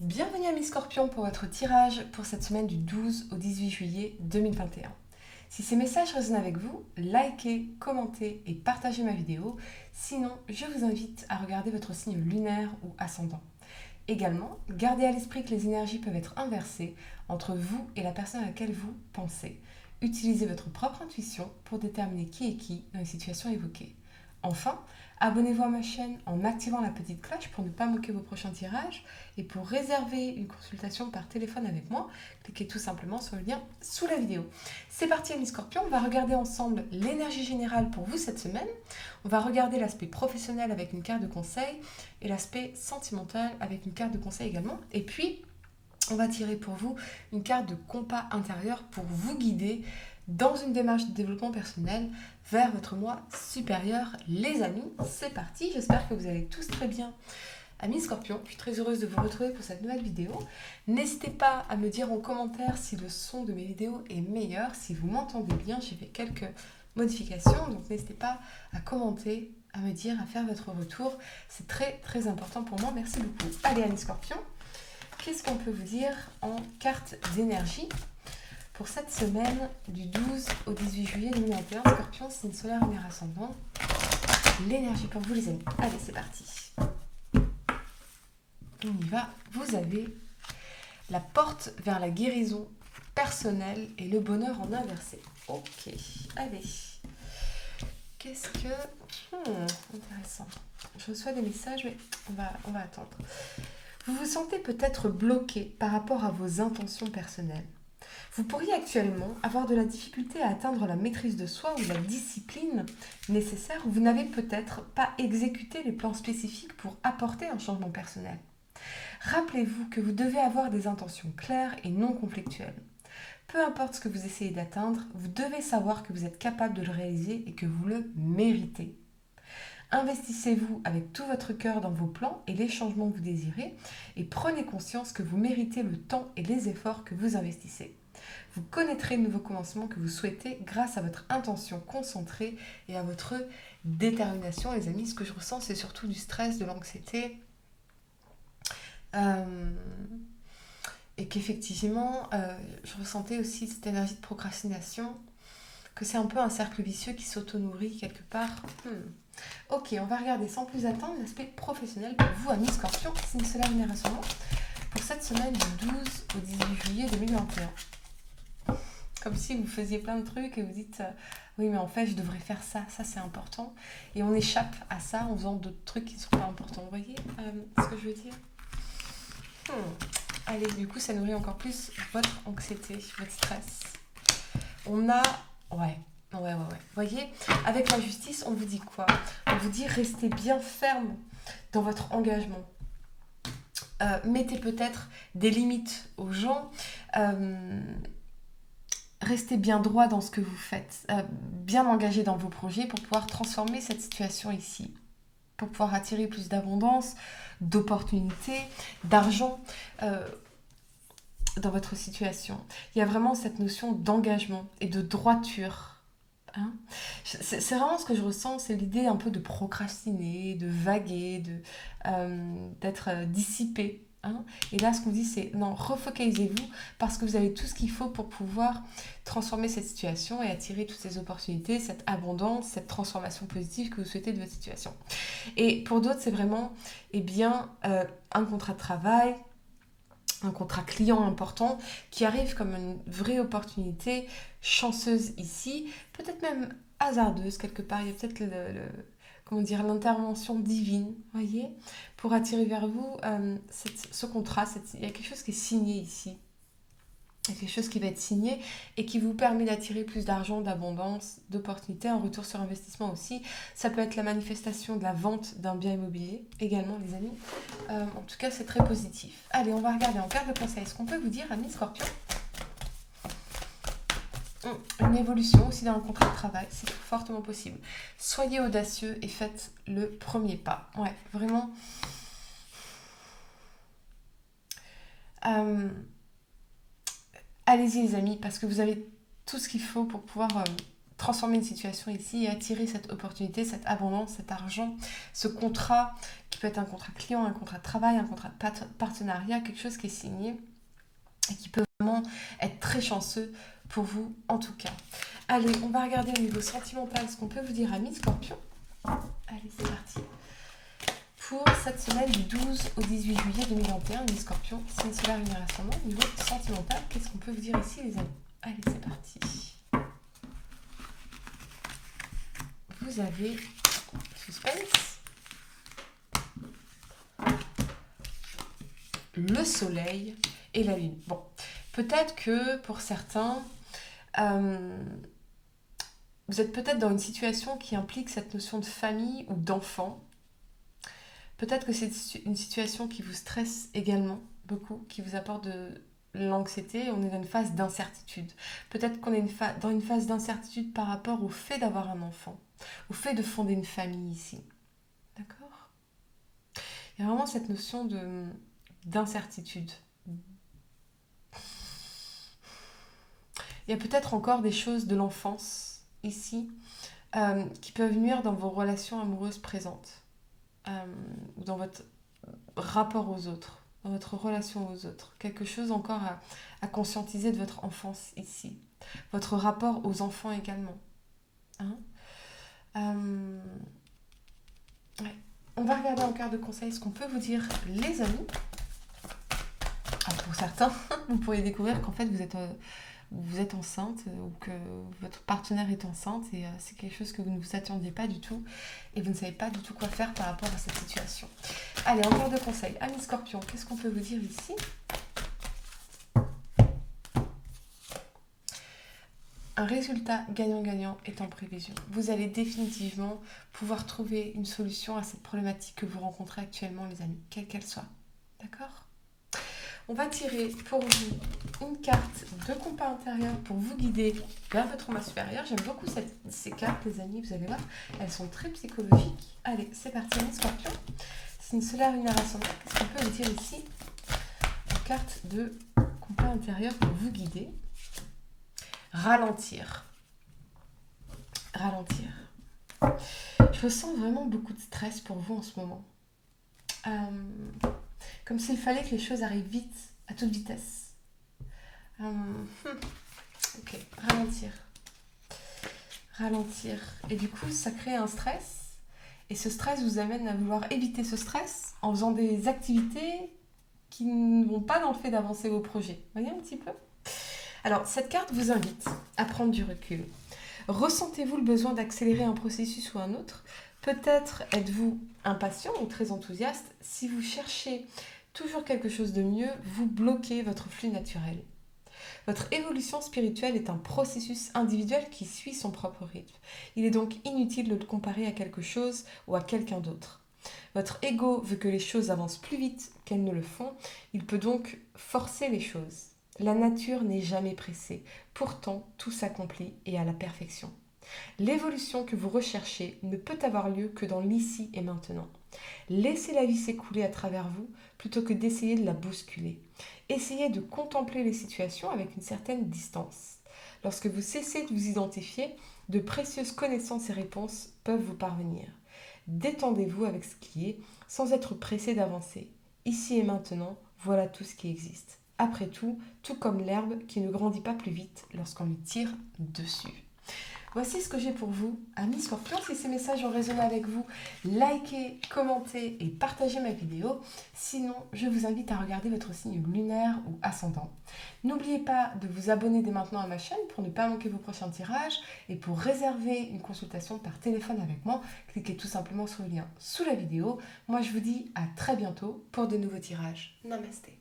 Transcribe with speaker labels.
Speaker 1: Bienvenue à Miss Scorpion pour votre tirage pour cette semaine du 12 au 18 juillet 2021. Si ces messages résonnent avec vous, likez, commentez et partagez ma vidéo. Sinon, je vous invite à regarder votre signe lunaire ou ascendant. Également, gardez à l'esprit que les énergies peuvent être inversées entre vous et la personne à laquelle vous pensez. Utilisez votre propre intuition pour déterminer qui est qui dans les situations évoquées. Enfin, abonnez-vous à ma chaîne en activant la petite cloche pour ne pas manquer vos prochains tirages. Et pour réserver une consultation par téléphone avec moi, cliquez tout simplement sur le lien sous la vidéo. C'est parti, Amis Scorpion, on va regarder ensemble l'énergie générale pour vous cette semaine. On va regarder l'aspect professionnel avec une carte de conseil et l'aspect sentimental avec une carte de conseil également. Et puis, on va tirer pour vous une carte de compas intérieur pour vous guider dans une démarche de développement personnel vers votre moi supérieur. Les amis, c'est parti. J'espère que vous allez tous très bien. Amis Scorpion, je suis très heureuse de vous retrouver pour cette nouvelle vidéo. N'hésitez pas à me dire en commentaire si le son de mes vidéos est meilleur, si vous m'entendez bien. J'ai fait quelques modifications, donc n'hésitez pas à commenter, à me dire, à faire votre retour. C'est très très important pour moi. Merci beaucoup. Allez, Amis Scorpion, qu'est-ce qu'on peut vous dire en carte d'énergie pour cette semaine du 12 au 18 juillet 2021, Scorpion, signe solaire, lunaire ascendant. L'énergie pour vous, les amis. Allez, c'est parti. On y va. Vous avez la porte vers la guérison personnelle et le bonheur en inversé. Ok, allez. Qu'est-ce que... intéressant. Je reçois des messages, mais on va attendre. Vous vous sentez peut-être bloqué par rapport à vos intentions personnelles. Vous pourriez actuellement avoir de la difficulté à atteindre la maîtrise de soi ou la discipline nécessaire, ou vous n'avez peut-être pas exécuté les plans spécifiques pour apporter un changement personnel. Rappelez-vous que vous devez avoir des intentions claires et non conflictuelles. Peu importe ce que vous essayez d'atteindre, vous devez savoir que vous êtes capable de le réaliser et que vous le méritez. Investissez-vous avec tout votre cœur dans vos plans et les changements que vous désirez et prenez conscience que vous méritez le temps et les efforts que vous investissez. Vous connaîtrez le nouveau commencement que vous souhaitez grâce à votre intention concentrée et à votre détermination. Les amis, ce que je ressens, c'est surtout du stress, de l'anxiété. Et qu'effectivement, je ressentais aussi cette énergie de procrastination, que c'est un peu un cercle vicieux qui s'auto-nourrit quelque part. Ok, on va regarder sans plus attendre l'aspect professionnel pour vous, amis Scorpion, signe solaire lunaire ascendant, pour cette semaine du 12 au 18 juillet 2021. Comme si vous faisiez plein de trucs et vous dites oui, mais en fait je devrais faire ça, ça c'est important, et on échappe à ça en faisant d'autres trucs qui ne sont pas importants. Vous voyez ce que je veux dire? Allez, du coup ça nourrit encore plus votre anxiété, votre stress. On a... Ouais. Vous voyez, avec la justice, on vous dit quoi? On vous dit restez bien ferme dans votre engagement. Mettez peut-être des limites aux gens. Restez bien droit dans ce que vous faites. Bien engagé dans vos projets pour pouvoir transformer cette situation ici. Pour pouvoir attirer plus d'abondance, d'opportunités, d'argent dans votre situation. Il y a vraiment cette notion d'engagement et de droiture. C'est vraiment ce que je ressens, c'est l'idée un peu de procrastiner, de vaguer, d'être dissipé. Et là, ce qu'on dit, c'est non, refocalisez-vous parce que vous avez tout ce qu'il faut pour pouvoir transformer cette situation et attirer toutes ces opportunités, cette abondance, cette transformation positive que vous souhaitez de votre situation. Et pour d'autres, c'est vraiment un contrat de travail, un contrat client important qui arrive comme une vraie opportunité chanceuse ici, peut-être même hasardeuse quelque part. Il y a peut-être l'intervention divine, voyez, pour attirer vers vous ce contrat. Il y a quelque chose qui est signé ici. Il y a quelque chose qui va être signé et qui vous permet d'attirer plus d'argent, d'abondance, d'opportunités, un retour sur investissement aussi. Ça peut être la manifestation de la vente d'un bien immobilier également, les amis. En tout cas, c'est très positif. Allez, on va regarder en carte de conseil. Ce qu'on peut vous dire, amis Scorpion, une évolution aussi dans le contrat de travail, c'est fortement possible. Soyez audacieux et faites le premier pas. Ouais, vraiment. Allez-y les amis, parce que vous avez tout ce qu'il faut pour pouvoir transformer une situation ici et attirer cette opportunité, cette abondance, cet argent, ce contrat qui peut être un contrat client, un contrat de travail, un contrat de partenariat, quelque chose qui est signé et qui peut vraiment être très chanceux pour vous en tout cas. Allez, on va regarder au niveau sentimental ce qu'on peut vous dire, amis Scorpion. Allez, c'est parti. Pour cette semaine du 12 au 18 juillet 2021, les Scorpions, signe solaire, lunaire, ascendant, au niveau sentimental, qu'est-ce qu'on peut vous dire ici, les amis? Allez, c'est parti. Vous avez suspense, le soleil et la lune. Bon, peut-être que pour certains, vous êtes peut-être dans une situation qui implique cette notion de famille ou d'enfant. Peut-être que c'est une situation qui vous stresse également beaucoup, qui vous apporte de l'anxiété. On est dans une phase d'incertitude. Peut-être qu'on est dans une phase d'incertitude par rapport au fait d'avoir un enfant, au fait de fonder une famille ici. D'accord ? Il y a vraiment cette notion d'incertitude. Il y a peut-être encore des choses de l'enfance ici qui peuvent nuire dans vos relations amoureuses présentes. Ou dans votre rapport aux autres, dans votre relation aux autres. Quelque chose encore à conscientiser de votre enfance ici. Votre rapport aux enfants également. Hein? Ouais. On va regarder en carte de conseil ce qu'on peut vous dire, les amis. Alors pour certains, vous pourriez découvrir qu'en fait vous êtes enceinte ou que votre partenaire est enceinte et c'est quelque chose que vous ne vous attendiez pas du tout et vous ne savez pas du tout quoi faire par rapport à cette situation. Allez, encore de conseils. Amis Scorpion, qu'est-ce qu'on peut vous dire ici? Un résultat gagnant-gagnant est en prévision. Vous allez définitivement pouvoir trouver une solution à cette problématique que vous rencontrez actuellement, les amis, quelle qu'elle soit. D'accord ? On va tirer pour vous une carte de compas intérieur pour vous guider vers votre moi supérieur. J'aime beaucoup ces cartes, les amis, vous allez voir. Elles sont très psychologiques. Allez, c'est parti, les Scorpions. Signe solaire, lunaire, ascendant. Qu'est-ce qu'on peut vous dire ici? Une carte de compas intérieur pour vous guider. Ralentir. Ralentir. Je ressens vraiment beaucoup de stress pour vous en ce moment. Comme s'il fallait que les choses arrivent vite, à toute vitesse. Ok, ralentir. Ralentir. Et du coup, ça crée un stress. Et ce stress vous amène à vouloir éviter ce stress en faisant des activités qui ne vont pas dans le fait d'avancer vos projets. Vous voyez un petit peu ? Alors, cette carte vous invite à prendre du recul. Ressentez-vous le besoin d'accélérer un processus ou un autre ? Peut-être êtes-vous impatient ou très enthousiaste. Si vous cherchez toujours quelque chose de mieux, vous bloquez votre flux naturel. Votre évolution spirituelle est un processus individuel qui suit son propre rythme. Il est donc inutile de le comparer à quelque chose ou à quelqu'un d'autre. Votre ego veut que les choses avancent plus vite qu'elles ne le font. Il peut donc forcer les choses. La nature n'est jamais pressée. Pourtant, tout s'accomplit et à la perfection. L'évolution que vous recherchez ne peut avoir lieu que dans l'ici et maintenant. Laissez la vie s'écouler à travers vous plutôt que d'essayer de la bousculer. Essayez de contempler les situations avec une certaine distance. Lorsque vous cessez de vous identifier, de précieuses connaissances et réponses peuvent vous parvenir. Détendez-vous avec ce qui est, sans être pressé d'avancer. Ici et maintenant, voilà tout ce qui existe. Après tout comme l'herbe qui ne grandit pas plus vite lorsqu'on lui tire dessus. Voici ce que j'ai pour vous, amis Scorpions. Si ces messages ont résonné avec vous, likez, commentez et partagez ma vidéo. Sinon, je vous invite à regarder votre signe lunaire ou ascendant. N'oubliez pas de vous abonner dès maintenant à ma chaîne pour ne pas manquer vos prochains tirages. Et pour réserver une consultation par téléphone avec moi, cliquez tout simplement sur le lien sous la vidéo. Moi, je vous dis à très bientôt pour de nouveaux tirages. Namasté.